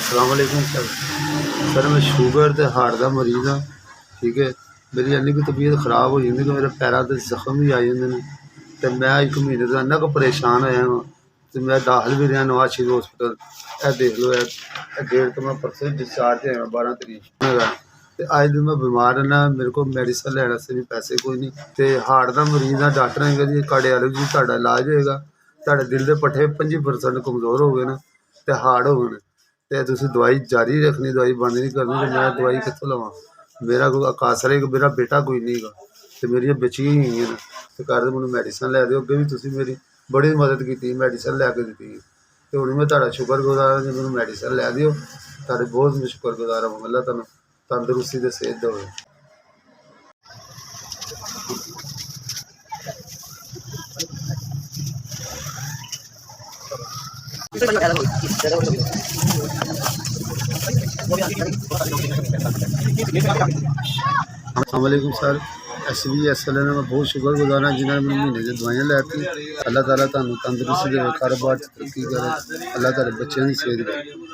सलामकुम सर मैं शुगर ते हार्ट का मरीज़ हाँ। ठीक है, मेरी इन्नी की तबीयत खराब हो जाती कि मेरे पैरों से जख्म भी आ जाते हैं। तो मैं एक महीने तो इन्ना को परेशान होया हाँ। तो मैं दाखिल भी रहा नवाज शरीफ हॉस्पिटल। यह देख लो डेट तो मैं परसों डिस्चार्ज होया 12 तरीक है। तो अज दिन मैं बीमार रहना, मेरे को मैडिसन लैने से भी पैसे कोई नहीं। तो हार्ट का मरीज़ हाँ, डॉक्टर ने कहा जी कार्डियोलॉजी जी इलाज होएगा, तुहाडे दिल के पट्ठे 25% कमज़ोर हो गए ना, तो हार्ड हो गए। तो तुसीं दवाई जारी रखनी, दवाई बंद नहीं करनी। तो मैं दवाई कित्थों लवां? मेरा कोई कासरे मेरा बेटा कोई नहीं गा, तो मेरियां बचियां ही होईयां ने। ते घर मैनूं मैडिसन लै दिओ। अग्गे भी तुसीं मेरी बड़ी मदद कीती, मैडिसन लै के दित्ती। ते हुण मैं तुहाडा शुक्रगुजार हां जे मैनूं मैडिसन लै दिओ। तुहाडे बहुत मैं शुक्रगुजार हां। अल्लाह तुहानूं तंदरुस्ती ते सेहत देवे। अस्सलामुअलैकुम सर, SVSL ने मैं बहुत शुक्रगुजार हाँ जिन्होंने मैंने महीने की दवाइयां लैती। अल्लाह ताला तुहानूं तंदरुस्ती देवे, कारोबार च तरक्की करे। अल्लाह तुहाडे बच्चों की सेहत देवे।